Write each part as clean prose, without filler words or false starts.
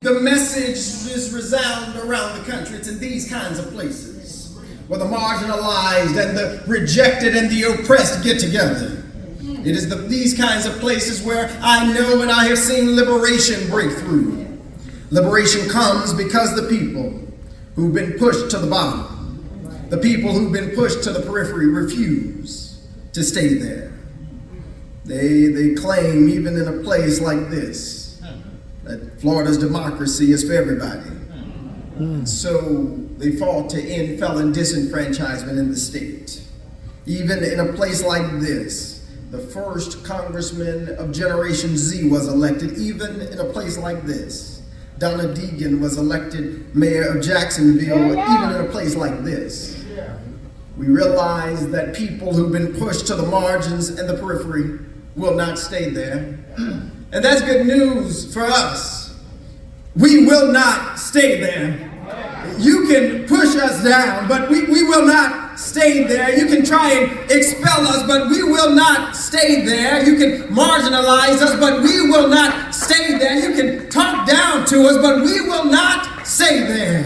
The messages resound around the country. It's in these kinds of places where the marginalized and the rejected and the oppressed get together. It is these kinds of places where I know and I have seen liberation break through. Liberation comes because the people who've been pushed to the bottom, the people who've been pushed to the periphery refuse to stay there. They claim, even in a place like this, that Florida's democracy is for everybody. So they fought to end felon disenfranchisement in the state. Even in a place like this, the first congressman of Generation Z was elected. Even in a place like this, Donna Deegan was elected mayor of Jacksonville. Even in a place like this, we realize that people who've been pushed to the margins and the periphery will not stay there. And that's good news for us. We will not stay there. You can push us down, but we will not stay there. You can try and expel us, but we will not stay there. You can marginalize us, but we will not stay there. You can talk down to us, but we will not stay there.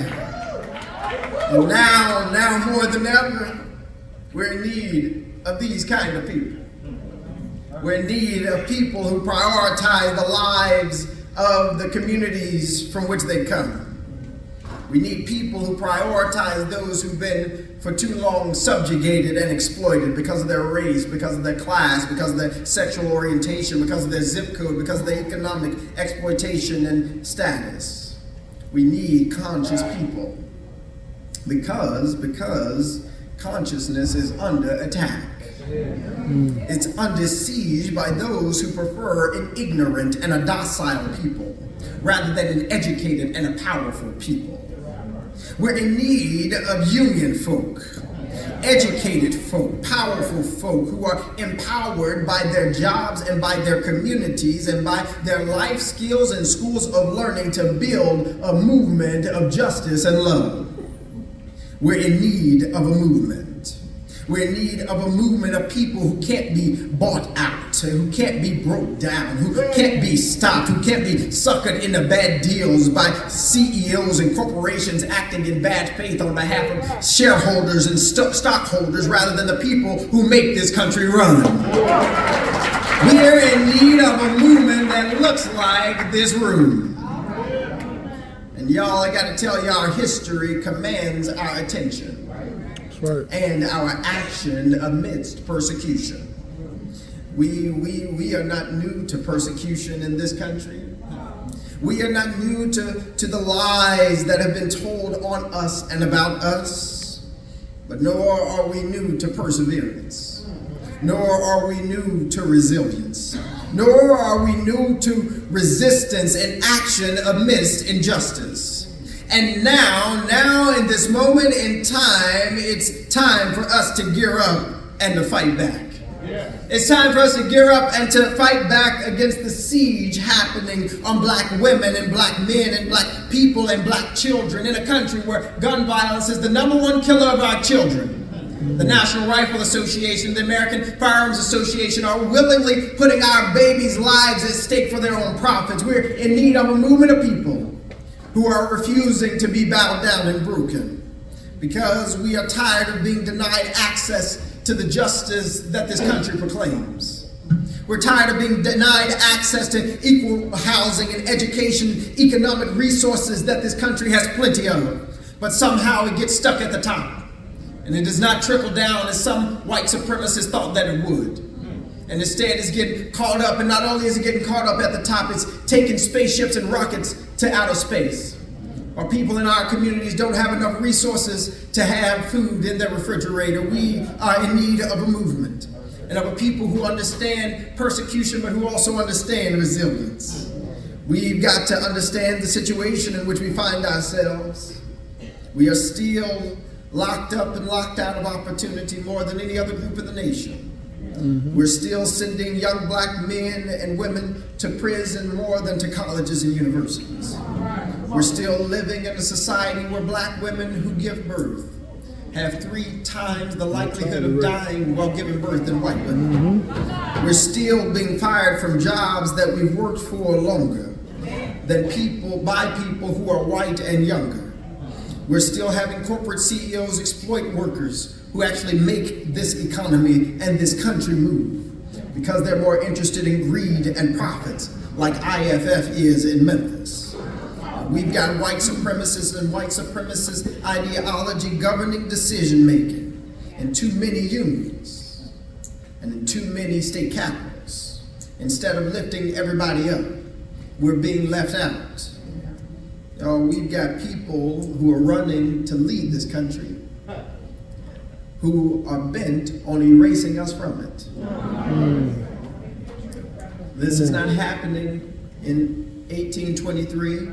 And now more than ever, we're in need of these kind of people. We're in need of people who prioritize the lives of the communities from which they come. We need people who prioritize those who've been for too long subjugated and exploited because of their race, because of their class, because of their sexual orientation, because of their zip code, because of their economic exploitation and status. We need conscious people because consciousness is under attack. It's under siege by those who prefer an ignorant and a docile people rather than an educated and a powerful people. We're in need of union folk, educated folk, powerful folk who are empowered by their jobs and by their communities and by their life skills and schools of learning to build a movement of justice and love. We're in need of a movement. We're in need of a movement of people who can't be bought out, who can't be broke down, who can't be stopped, who can't be suckered into bad deals by CEOs and corporations acting in bad faith on behalf of shareholders and stockholders rather than the people who make this country run. We're in need of a movement that looks like this room. And y'all, I gotta tell you, our history commands our attention. Right. And our action amidst persecution. We are not new to persecution in this country. We are not new to the lies that have been told on us and about us, but nor are we new to perseverance, nor are we new to resilience, nor are we new to resistance and action amidst injustice. And now in this moment in time, it's time for us to gear up and to fight back. Yeah. It's time for us to gear up and to fight back against the siege happening on black women and black men and black people and black children in a country where gun violence is the #1 killer of our children. The National Rifle Association, the American Firearms Association are willingly putting our babies' lives at stake for their own profits. We're in need of a movement of people who are refusing to be bowed down and broken because we are tired of being denied access to the justice that this country proclaims. We're tired of being denied access to equal housing and education, economic resources that this country has plenty of, but somehow it gets stuck at the top. And it does not trickle down as some white supremacists thought that it would. And instead it's getting caught up, and not only is it getting caught up at the top, it's taking spaceships and rockets to outer space. Our people in our communities don't have enough resources to have food in their refrigerator. We are in need of a movement and of a people who understand persecution, but who also understand resilience. We've got to understand the situation in which we find ourselves. We are still locked up and locked out of opportunity more than any other group in the nation. Mm-hmm. We're still sending young black men and women to prison more than to colleges and universities. We're still living in a society where black women who give birth have 3 times the likelihood of dying while giving birth than white women. Mm-hmm. We're still being fired from jobs that we've worked for longer by people who are white and younger. We're still having corporate CEOs exploit workers who actually make this economy and this country move because they're more interested in greed and profits, like IFF is in Memphis. We've got white supremacists and white supremacist ideology governing decision making in too many unions and in too many state capitals. Instead of lifting everybody up, we're being left out. We've got people who are running to lead this country who are bent on erasing us from it. This is not happening in 1823.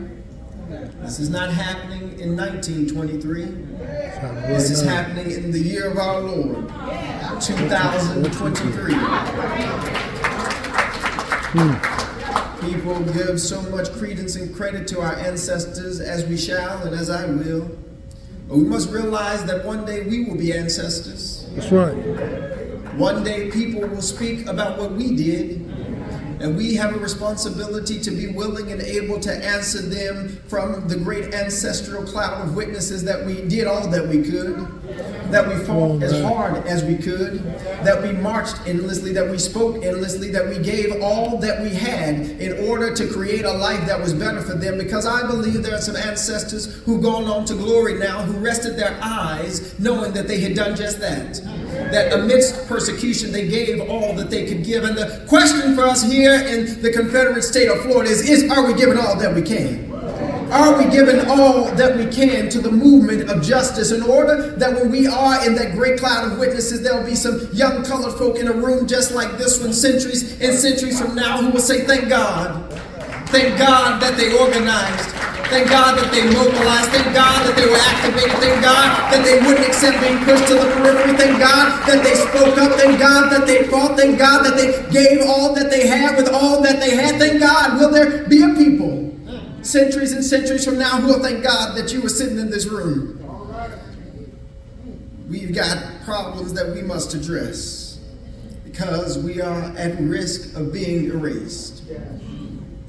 This is not happening in 1923. This is happening in the year of our Lord, 2023. People give so much credence and credit to our ancestors, as we shall and as I will. But we must realize that one day we will be ancestors. That's right. One day people will speak about what we did, and we have a responsibility to be willing and able to answer them from the great ancestral cloud of witnesses that we did all that we could, that we fought as hard as we could, that we marched endlessly, that we spoke endlessly, that we gave all that we had in order to create a life that was better for them, because I believe there are some ancestors who've gone on to glory now who rested their eyes knowing that they had done just that. That amidst persecution they gave all that they could give. And the question for us here in the Confederate state of Florida is are we giving all that we can? Are we giving all that we can to the movement of justice in order that when we are in that great cloud of witnesses, there will be some young colored folk in a room just like this one centuries and centuries from now who will say, thank God. Thank God that they organized. Thank God that they mobilized. Thank God that they were activated. Thank God that they wouldn't accept being pushed to the periphery. Thank God that they spoke up. Thank God that they fought. Thank God that they gave all that they had with all that they had. Thank God. Will there be a people centuries and centuries from now who will thank God that you were sitting in this room? We've got problems that we must address because we are at risk of being erased.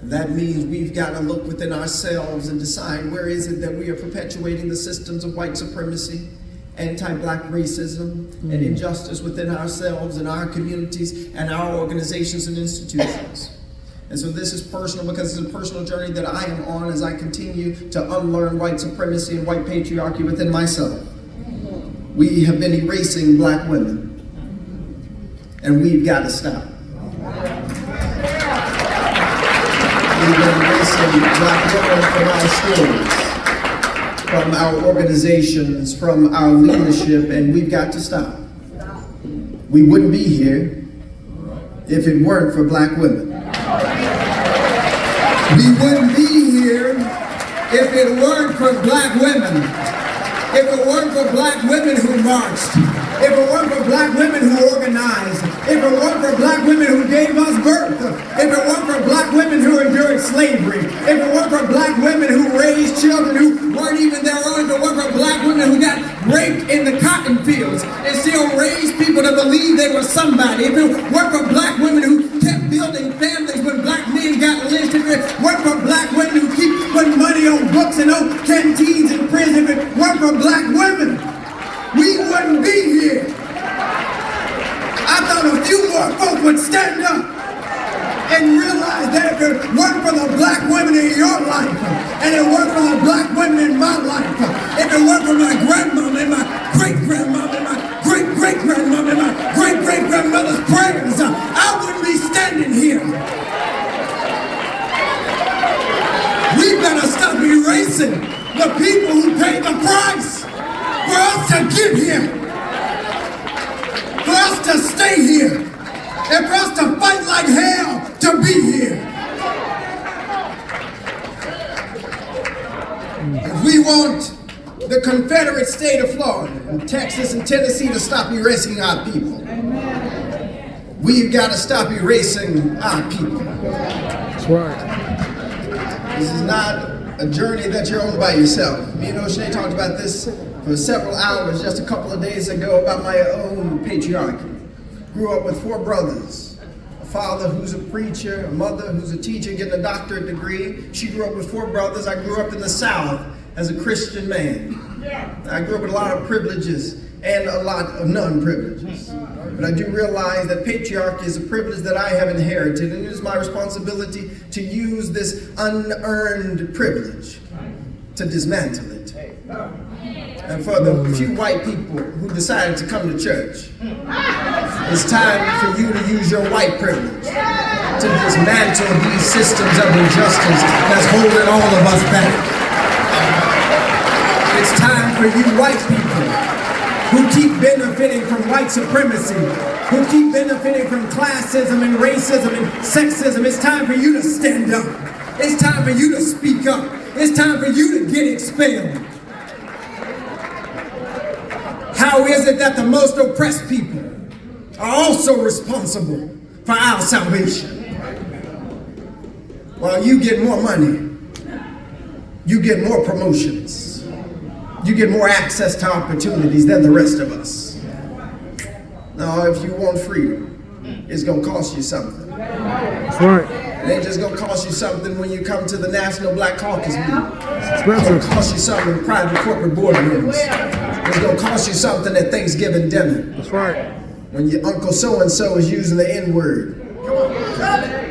And that means we've got to look within ourselves and decide where is it that we are perpetuating the systems of white supremacy, anti-black racism, and injustice within ourselves and our communities and our organizations and institutions. And so this is personal because it's a personal journey that I am on as I continue to unlearn white supremacy and white patriarchy within myself. We have been erasing black women, and we've got to stop. We've been erasing black women from our stories, from our organizations, from our leadership, and we've got to stop. We wouldn't be here if it weren't for black women. We wouldn't be here if it weren't for black women. If it weren't for black women who marched. If it weren't for black women who organized. If it weren't for black women who gave us birth. If it weren't for black women who endured slavery. If it weren't for black women who raised children who weren't even their own. If it weren't for black women who got raped in the cotton fields and still raised people to believe they were somebody. If it weren't for black women who kept building families when black men got lynched. If it weren't for black women who keep putting money on books and on canteens in prison. If it weren't for black women, we wouldn't be here. I thought a few more folk would stand up and realize that if it weren't for the black women in your life, and it weren't for the black women in my life, if it weren't for my grandmama and my great-grandmama and my great-great-grandmama and my great-great-grandmother's prayers, I wouldn't be standing here. We've got to stop erasing the people who paid the price for us to get here, for us to stay here, and for us to fight like hell to be here. If we want the Confederate state of Florida and Texas and Tennessee to stop erasing our people, we've got to stop erasing our people. That's right. This is not a journey that you're on by yourself. Me and O'Shea talked about this for several hours just a couple of days ago about my own patriarchy. Grew up with 4 brothers, a father who's a preacher, a mother who's a teacher getting a doctorate degree. She grew up with 4 brothers. I grew up in the South as a Christian man. I grew up with a lot of privileges and a lot of non-privileges. But I do realize that patriarchy is a privilege that I have inherited, and it is my responsibility to use this unearned privilege to dismantle it. And for the few white people who decided to come to church, it's time for you to use your white privilege to dismantle these systems of injustice that's holding all of us back. It's time for you white people who keep benefiting from white supremacy, who keep benefiting from classism and racism and sexism. It's time for you to stand up. It's time for you to speak up. It's time for you to get expelled. How is it that the most oppressed people are also responsible for our salvation? While you get more money, you get more promotions, you get more access to opportunities than the rest of us. Now, if you want freedom, it's going to cost you something. That's right. It ain't just going to cost you something when you come to the National Black Caucus meeting. It's going to cost you something in private corporate boardrooms. It's going to cost you something at Thanksgiving dinner. That's right. When your Uncle so-and-so is using the N-word.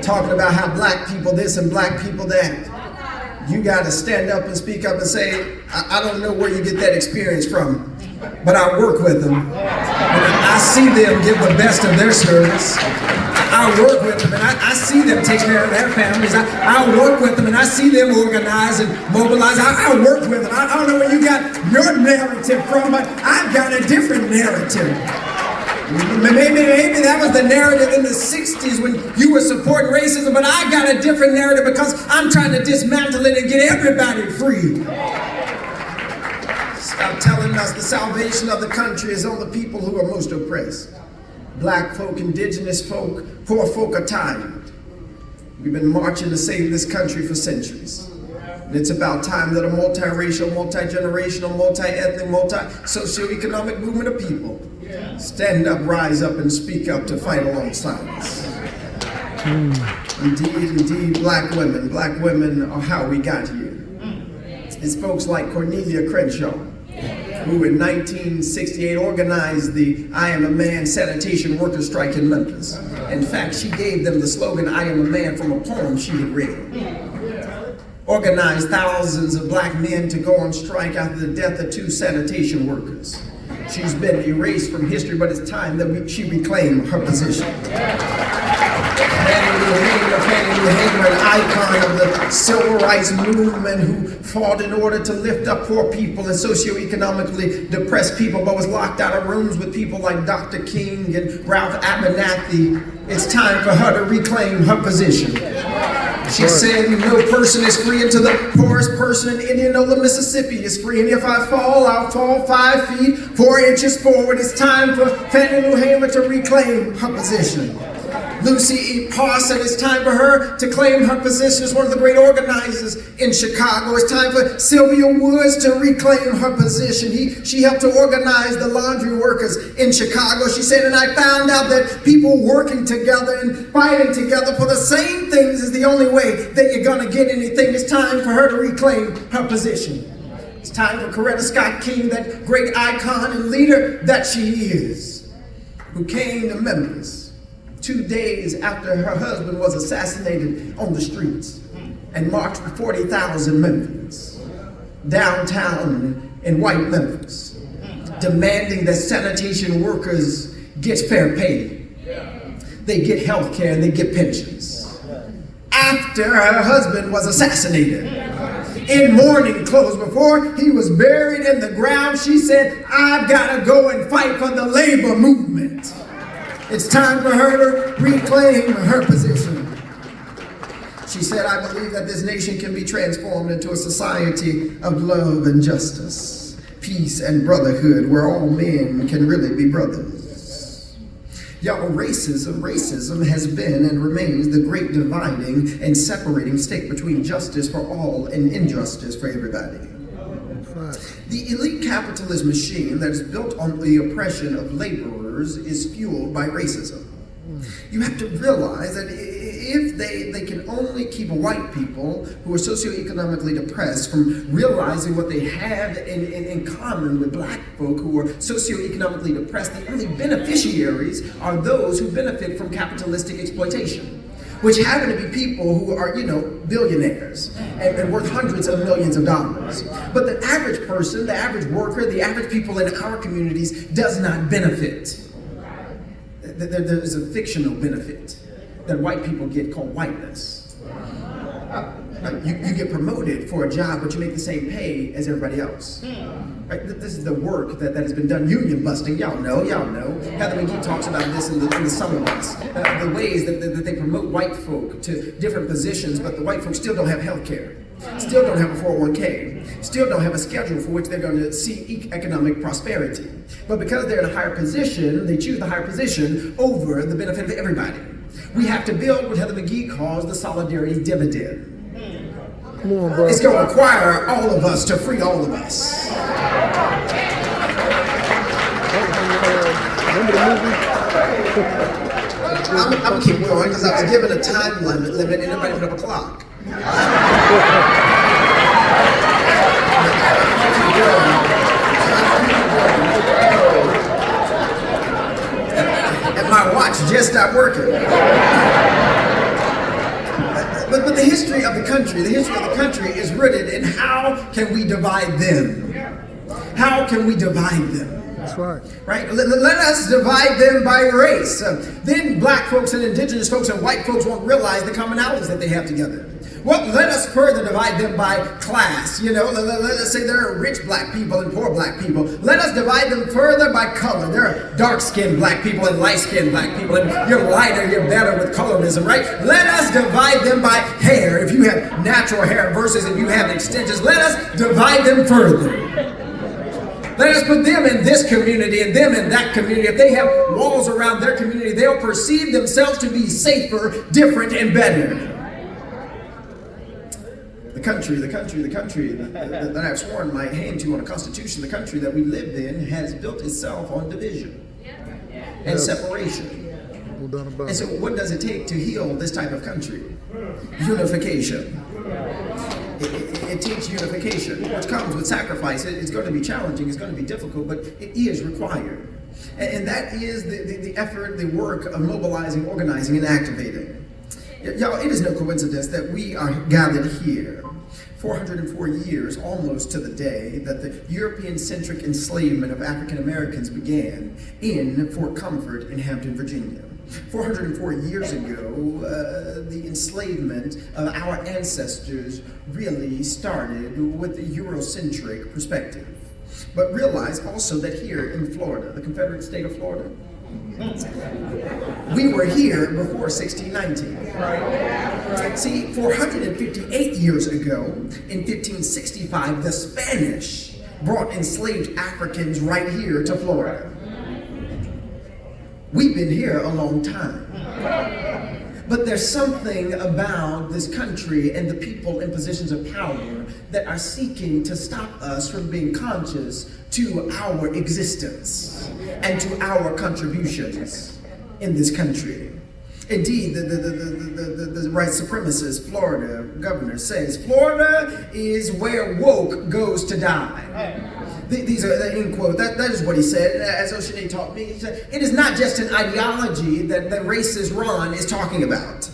Talking about how black people this and black people that. You got to stand up and speak up and say, I don't know where you get that experience from, but I work with them. And I see them give the best of their service. I work with them and I see them take care of their families. I work with them and I see them organize and mobilize. I work with them. I don't know where you got your narrative from, but I've got a different narrative. Maybe that was the narrative in the 60s when you were supporting racism, but I got a different narrative because I'm trying to dismantle it and get everybody free. Stop telling us the salvation of the country is on the people who are most oppressed. Black folk, indigenous folk, poor folk are tired. We've been marching to save this country for centuries. And it's about time that a multiracial, multi-generational, multi-ethnic, multi-socioeconomic movement of people stand up, rise up, and speak up to fight alongside us. Indeed, black women are how we got here. It's folks like Cornelia Crenshaw, who in 1968 organized the I Am a Man sanitation workers strike in Memphis. In fact, she gave them the slogan, I am a man, from a poem she had read. Organized thousands of black men to go on strike after the death of 2 sanitation workers. She's been erased from history, but it's time that she reclaim her position. Fannie Lou Hamer, an icon of the civil rights movement who fought in order to lift up poor people and socioeconomically depressed people, but was locked out of rooms with people like Dr. King and Ralph Abernathy. It's time for her to reclaim her position. She said, no person is free until the poorest person in Indianola, Mississippi is free. And if I fall, I'll fall 5 feet, 4 inches forward. It's time for Fannie Lou Hamer to reclaim her position. Lucy E. Pearson, it's time for her to claim her position as one of the great organizers in Chicago. It's time for Sylvia Woods to reclaim her position. She helped to organize the laundry workers in Chicago. She said, and I found out that people working together and fighting together for the same things is the only way that you're going to get anything. It's time for her to reclaim her position. It's time for Coretta Scott King, that great icon and leader that she is, who came to Memphis 2 days after her husband was assassinated on the streets and marched with 40,000 Memphians downtown in white Memphis, demanding that sanitation workers get fair pay, they get health care, and they get pensions. After her husband was assassinated, in mourning clothes, before he was buried in the ground, she said, I've got to go and fight for the labor movement. It's time for her to reclaim her position. She said, I believe that this nation can be transformed into a society of love and justice, peace and brotherhood, where all men can really be brothers. Y'all, racism has been and remains the great dividing and separating stake between justice for all and injustice for everybody. The elite capitalist machine that is built on the oppression of laborers is fueled by racism. You have to realize that if they can only keep white people who are socioeconomically depressed from realizing what they have in common with black folk who are socioeconomically depressed, the only beneficiaries are those who benefit from capitalistic exploitation, which happen to be people who are, billionaires and worth hundreds of millions of dollars. But the average person, the average worker, the average people in our communities does not benefit. There is a fictional benefit that white people get called whiteness. You get promoted for a job, but you make the same pay as everybody else. Right? This is the work that has been done. Union busting, y'all know. Heather McGee talks about this in the summer months. The ways that they promote white folk to different positions, but the white folks still don't have health care, still don't have a 401k, still don't have a schedule for which they're going to seek economic prosperity. But because they're in a higher position, they choose the higher position over the benefit of everybody. We have to build what Heather McGee calls the solidarity dividend. Come on, bro. It's going to require all of us to free all of us. Remember the movie? I'm going to keep going because I was given a time limit and nobody put up a clock. And my watch just stopped working. But the history of the country is rooted in how can we divide them? How can we divide them? That's right. Right? Let us divide them by race. Then black folks and indigenous folks and white folks won't realize the commonalities that they have together. Well, let us further divide them by class. Let us say there are rich black people and poor black people. Let us divide them further by color. There are dark-skinned black people and light-skinned black people, and you're lighter, you're better with colorism, right? Let us divide them by hair. If you have natural hair versus if you have extensions, let us divide them further. Let us put them in this community and them in that community. If they have walls around their community, they'll perceive themselves to be safer, different, and better. The country that I've sworn my hand to on a constitution, the country that we live in, has built itself on division and separation. And so what does it take to heal this type of country? Unification. It takes unification, which comes with sacrifice. It's going to be challenging, it's going to be difficult, but it is required. And that is the effort, the work of mobilizing, organizing, and activating. Y'all, it is no coincidence that we are gathered here 404 years, almost to the day, that the European-centric enslavement of African Americans began in Fort Comfort in Hampton, Virginia. 404 years ago, the enslavement of our ancestors really started with a Eurocentric perspective. But realize also that here in Florida, the Confederate state of Florida, we were here before 1619. See, 458 years ago, in 1565, the Spanish brought enslaved Africans right here to Florida. We've been here a long time. But there's something about this country and the people in positions of power that are seeking to stop us from being conscious to our existence and to our contributions in this country. Indeed, the white supremacist Florida governor says, Florida is where woke goes to die. These are the end quote. That is what he said. As Oshane taught me, he said, it is not just an ideology that racist Ron is talking about.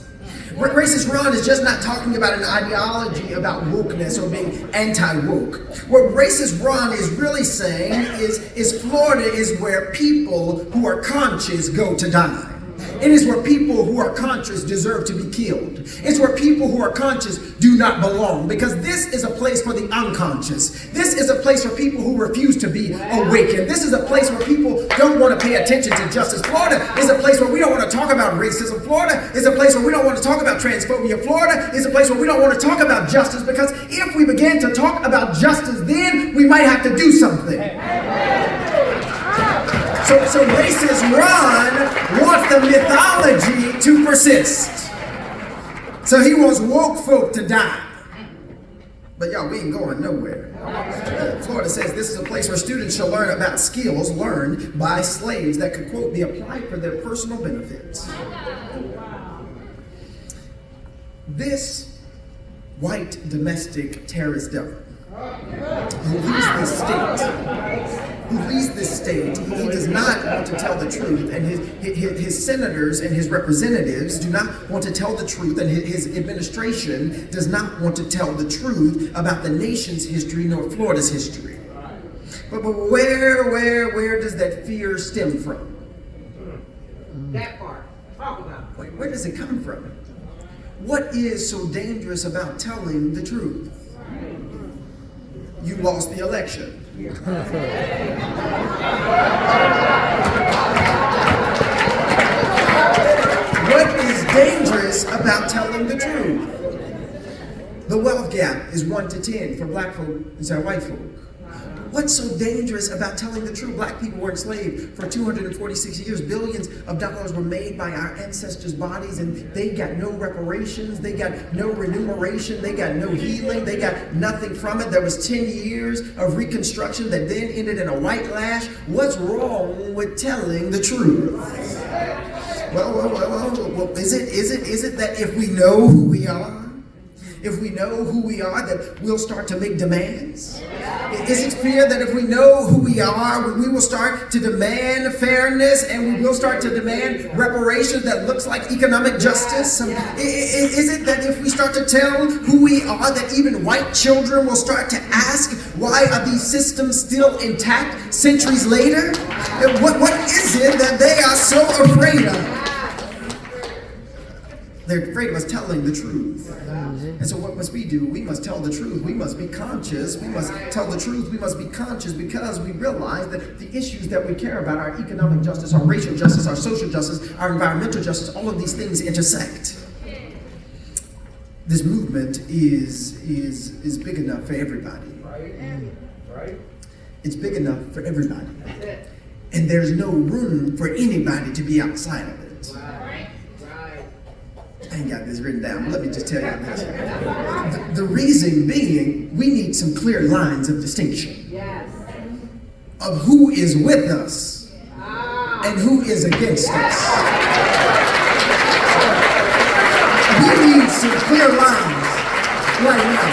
Racist Ron is just not talking about an ideology about wokeness or being anti-woke. What racist Ron is really saying is Florida is where people who are conscious go to die. It is where people who are conscious deserve to be killed. It's where people who are conscious do not belong, because this is a place for the unconscious. This is a place for people who refuse to be awakened. This is a place where people don't want to pay attention to justice. Florida is a place where we don't want to talk about racism. Florida is a place where we don't want to talk about transphobia. Florida is a place where we don't want to talk about justice, because if we begin to talk about justice, then we might have to do something. So racist Ron wants the mythology to persist. So he wants woke folk to die. But y'all, we ain't going nowhere. Florida says this is a place where students shall learn about skills learned by slaves that could, quote, be applied for their personal benefits. This white domestic terrorist devil who leads this state, he does not want to tell the truth, and his senators and his representatives do not want to tell the truth, and his administration does not want to tell the truth about the nation's history nor Florida's history. But where does that fear stem from? That part. Talk about it. Where does it come from? What is so dangerous about telling the truth? You lost the election. What is dangerous about telling the truth? The wealth gap is 1 to 10 for black folk instead of white folk. What's so dangerous about telling the truth? Black people were enslaved for 246 years. Billions of dollars were made by our ancestors' bodies, and they got no reparations, they got no remuneration, they got no healing, they got nothing from it. There was 10 years of reconstruction that then ended in a white lash. What's wrong with telling the truth? Well, is it that if we know who we are, that we'll start to make demands? Is it fear that if we know who we are, we will start to demand fairness, and we will start to demand reparations that looks like economic justice? Is it that if we start to tell who we are, that even white children will start to ask, why are these systems still intact centuries later? What is it that they are so afraid of? They're afraid of us telling the truth. And so what must we do? We must tell the truth. We must be conscious. We must tell the truth. We must be conscious because we realize that the issues that we care about, our economic justice, our racial justice, our social justice, our environmental justice, all of these things intersect. This movement is big enough for everybody. Right. It's big enough for everybody. And there's no room for anybody to be outside of it. Right. I ain't got this written down, but let me just tell you this. The reason being, we need some clear lines of distinction of who is with us and who is against us. We need some clear lines right now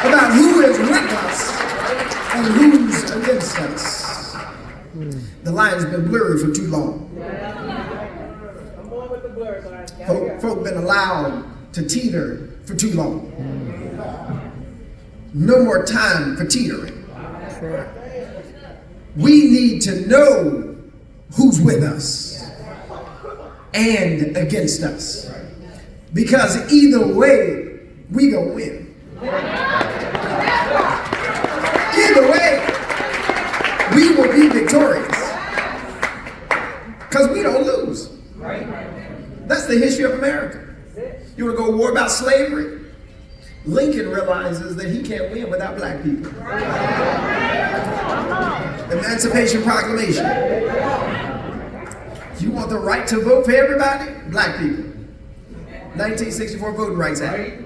about who is with us and who's against us. The line's been blurry for too long. Folk been allowed to teeter for too long. No more time for teetering. We need to know who's with us and against us. Because either way, we gonna win. Either way, we will be victorious. Because we don't lose. That's the history of America. You want to go to war about slavery? Lincoln realizes that he can't win without black people. Emancipation Proclamation. You want the right to vote for everybody? Black people. 1964 Voting Rights Act.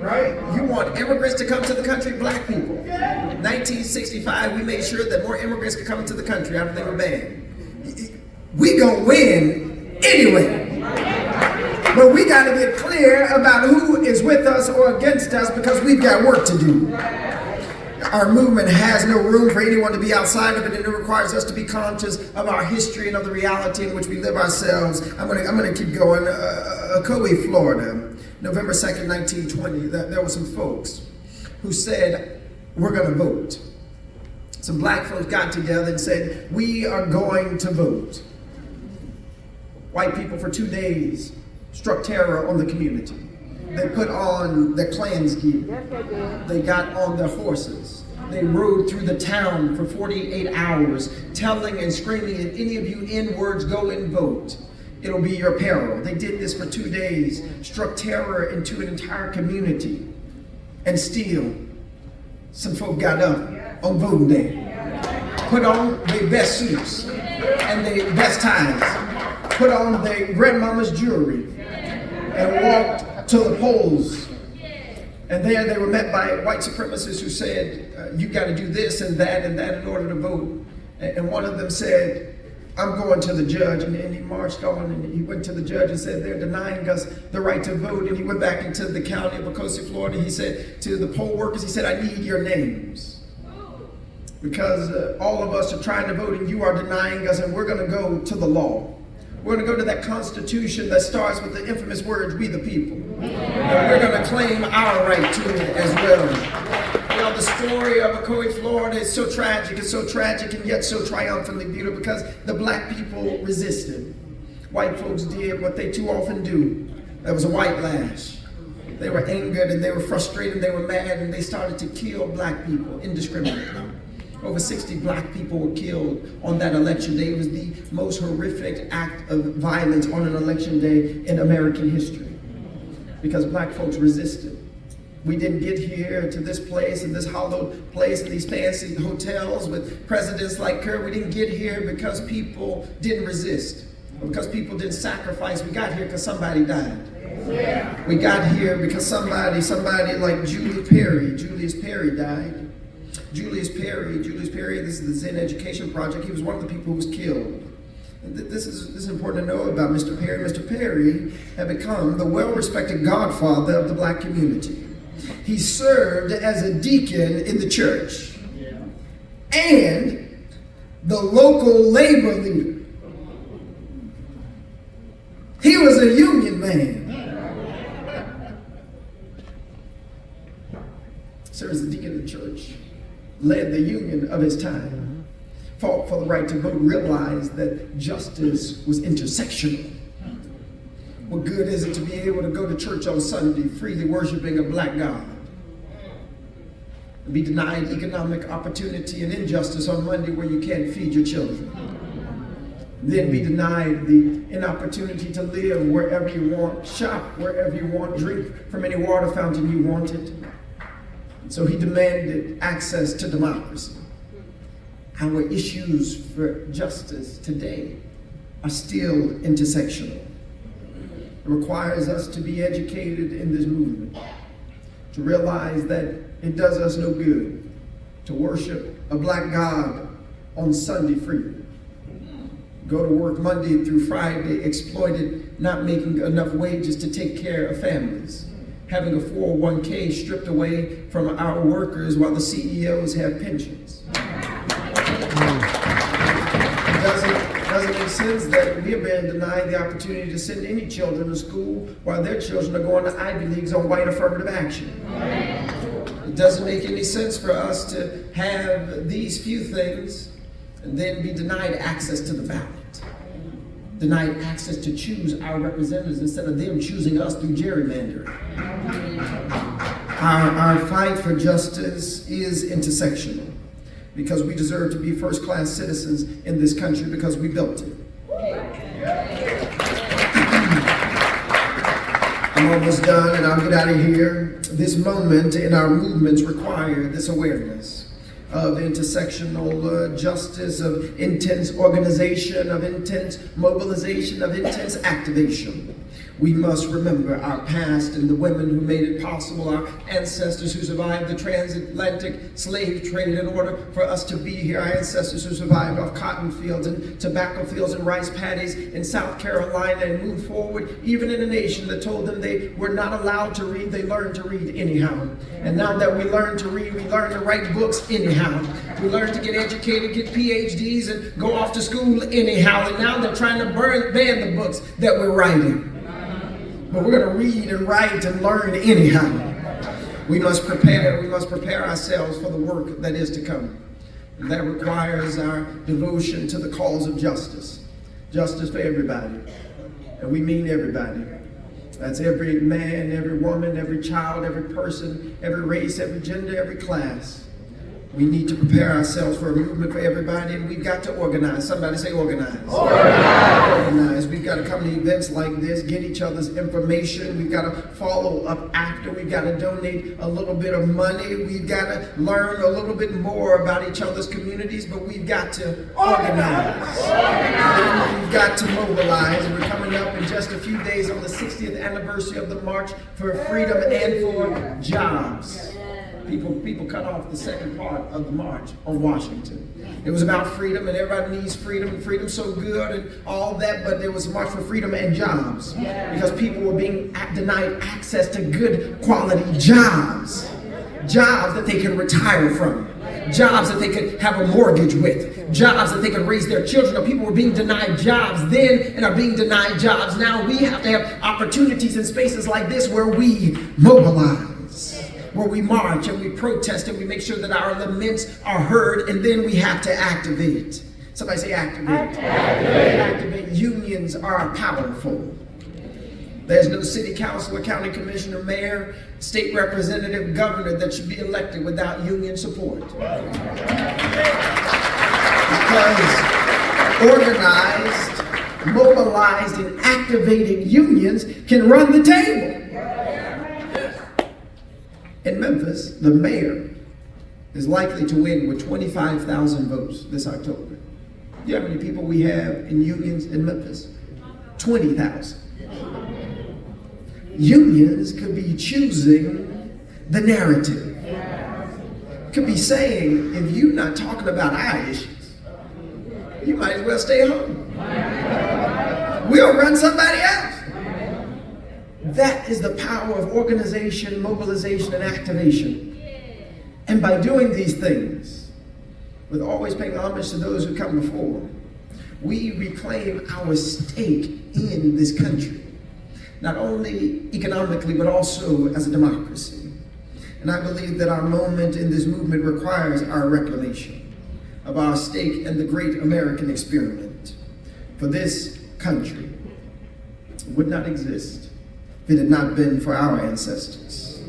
You want immigrants to come to the country? Black people. 1965, we made sure that more immigrants could come into the country after they were banned. We gonna win anyway. But we got to get clear about who is with us or against us because we've got work to do. Our movement has no room for anyone to be outside of it, and it requires us to be conscious of our history and of the reality in which we live ourselves. I'm gonna keep going. Caucus, Florida, November 2nd, 1920, there were some folks who said, we're going to vote. Some black folks got together and said, we are going to vote. White people for 2 days struck terror on the community. They put on their Klan's gear. They got on their horses. They rode through the town for 48 hours, telling and screaming, if any of you N-words go and vote, it'll be your peril. They did this for 2 days, struck terror into an entire community. And still, some folk got up on voting day, put on their best suits and their best ties, put on their grandmama's jewelry, and walked to the polls And there they were met by white supremacists who said, you got to do this and that in order to vote. And one of them said, I'm going to the judge. And he marched on and he went to the judge and said, they're denying us the right to vote. And he went back into the county of Caucus, Florida. He said to the poll workers, he said, I need your names. Because all of us are trying to vote and you are denying us, and we're going to go to the law. We're going to go to that constitution that starts with the infamous words, we the people. And we're going to claim our right to it as well. You know, the story of Caucus, Florida is so tragic. It's so tragic and yet so triumphantly beautiful because the black people resisted. White folks did what they too often do. There was a white lash. They were angered and they were frustrated and they were mad and they started to kill black people indiscriminately. Over 60 black people were killed on that election day. It was the most horrific act of violence on an election day in American history because black folks resisted. We didn't get here to this place and this hallowed place and these fancy hotels with presidents like Kerr. We didn't get here because people didn't resist or because people didn't sacrifice. We got here because somebody died. Yeah. We got here because somebody like Julius Perry died. Julius Perry, this is the Zen Education Project. He was one of the people who was killed. And this is important to know about Mr. Perry. Mr. Perry had become the well-respected godfather of the black community. He served as a deacon in the church and the local labor leader. He was a union man. Served as a deacon in the church. Led the union of his time, fought for the right to vote, realized that justice was intersectional. What good is it to be able to go to church on Sunday freely worshiping a black God and be denied economic opportunity and injustice on Monday where you can't feed your children? Then be denied the opportunity to live wherever you want, shop wherever you want, drink from any water fountain you wanted. So he demanded access to democracy. Our issues for justice today are still intersectional. It requires us to be educated in this movement, to realize that it does us no good to worship a black God on Sunday freely. Go to work Monday through Friday, exploited, not making enough wages to take care of families. Having a 401k stripped away from our workers while the CEOs have pensions. It doesn't make sense that we have been denied the opportunity to send any children to school while their children are going to Ivy Leagues on white affirmative action. It doesn't make any sense for us to have these few things and then be denied access to the ballot. Denied access to choose our representatives instead of them choosing us through gerrymandering. Our fight for justice is intersectional because we deserve to be first-class citizens in this country because we built it. I'm almost done and I'll get out of here. This moment in our movements require this awareness of intersectional justice, of intense organization, of intense mobilization, of intense activation. We must remember our past and the women who made it possible, our ancestors who survived the transatlantic slave trade in order for us to be here, our ancestors who survived off cotton fields and tobacco fields and rice paddies in South Carolina and moved forward, even in a nation that told them they were not allowed to read, they learned to read anyhow. And now that we learn to read, we learn to write books anyhow. We learn to get educated, get PhDs, and go off to school anyhow. And now they're trying to ban the books that we're writing. But we're going to read and write and learn anyhow. We must prepare ourselves for the work that is to come. And that requires our devotion to the cause of justice. Justice for everybody. And we mean everybody. That's every man, every woman, every child, every person, every race, every gender, every class. We need to prepare ourselves for a movement for everybody, and we've got to organize. Somebody say organize. Organize. We've got to come to events like this, get each other's information. We've got to follow up after. We've got to donate a little bit of money. We've got to learn a little bit more about each other's communities, but we've got to organize. We've got to mobilize. We're coming up in just a few days on the 60th anniversary of the March for Freedom and for Jobs. People cut off the second part of the march on Washington. It was about freedom, and everybody needs freedom, and freedom's so good and all that, but there was a march for freedom and jobs because people were being denied access to good quality jobs. Jobs that they could retire from. Jobs that they could have a mortgage with. Jobs that they could raise their children. People were being denied jobs then and are being denied jobs now. We have to have opportunities in spaces like this where we mobilize, where we march and we protest and we make sure that our laments are heard, and then we have to activate. Somebody say activate. Activate. Unions are powerful. There's no city councilor, county commissioner, mayor, state representative, governor that should be elected without union support. Because organized, mobilized, and activated unions can run the table. In Memphis, the mayor is likely to win with 25,000 votes this October. You know how many people we have in unions in Memphis? 20,000. Unions could be choosing the narrative. Could be saying, if you're not talking about our issues, you might as well stay home. We'll run somebody else. That is the power of organization, mobilization, and activation. And by doing these things, with always paying homage to those who come before, we reclaim our stake in this country, not only economically, but also as a democracy. And I believe that our moment in this movement requires our reclamation of our stake in the great American experiment. For this country would not exist if it had not been for our ancestors.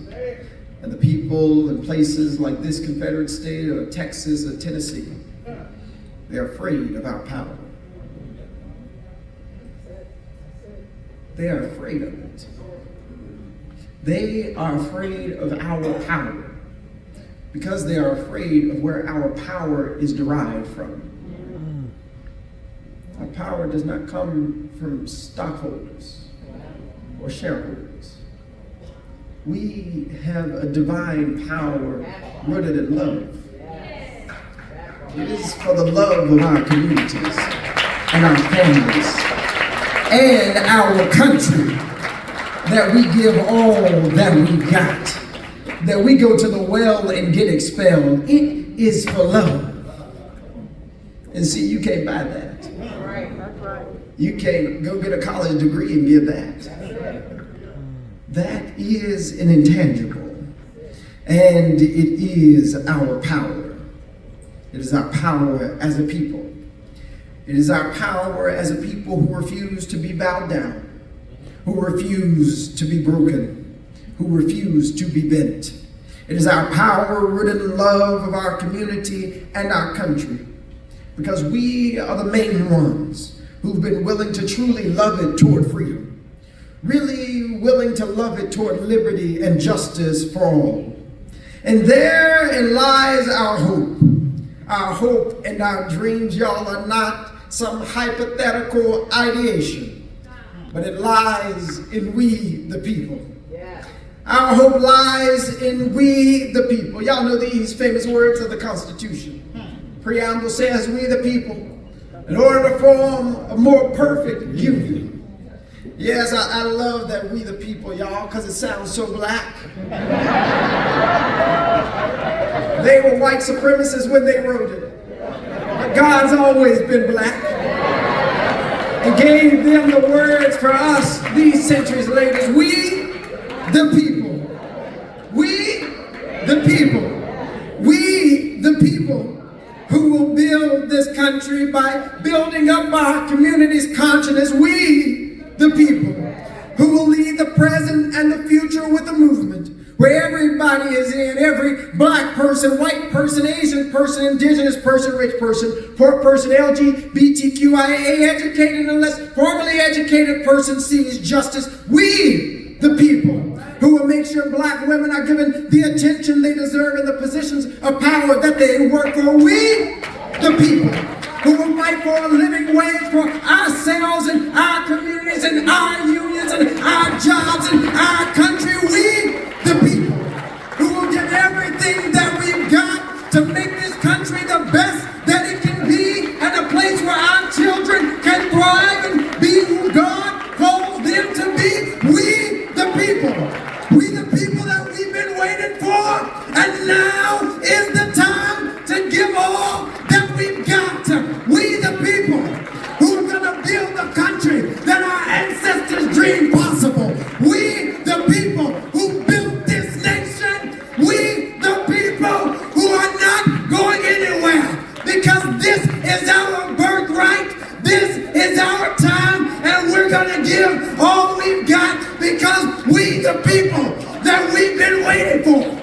And the people in places like this Confederate state or Texas or Tennessee, they're afraid of our power. They are afraid of it. They are afraid of our power because they are afraid of where our power is derived from. Our power does not come from stockholders or shareholders. We have a divine power rooted in love. It is for the love of our communities and our families and our country that we give all that we've got, that we go to the well and get expelled. It is for love. And see, you can't buy that. You can't go get a college degree and get that. That is an intangible, and it is our power. It is our power as a people. It is our power as a people who refuse to be bowed down, who refuse to be broken, who refuse to be bent. It is our power rooted in love of our community and our country, because we are the main ones who've been willing to truly love it toward freedom, really willing to love it toward liberty and justice for all. And therein lies our hope. Our hope and our dreams, y'all, are not some hypothetical ideation, but it lies in we the people. Our hope lies in we the people. Y'all know these famous words of the Constitution. Preamble says, we the people, in order to form a more perfect union. Yes, I love that we the people, y'all, because it sounds so black. They were white supremacists when they wrote it. But God's always been black. And gave them the words for us these centuries later. We the people. We the people. We the people who will build this country by building up our community's consciousness. We the people who will lead the present and the future with a movement where everybody is in, every black person, white person, Asian person, indigenous person, rich person, poor person, LGBTQIA, educated and less formally educated person sees justice. We, the people, who will make sure black women are given the attention they deserve in the positions of power that they work for. We, the people, who will fight for a living wage for ourselves and our communities and our unions and our jobs and our country. We, the people, who will give everything that we've got to make this country the best that it can be and a place where our children can thrive and be who God calls them to be. We, the people that we've been waiting for, and now is the time to give all that we've got. We, the people, who are going to build the country that our ancestors dreamed possible. We, the people who built this nation. We, the people who are not going anywhere, because this is our birthright. This is our time, and we're going to give all we've got, because we, the people that we've been waiting for.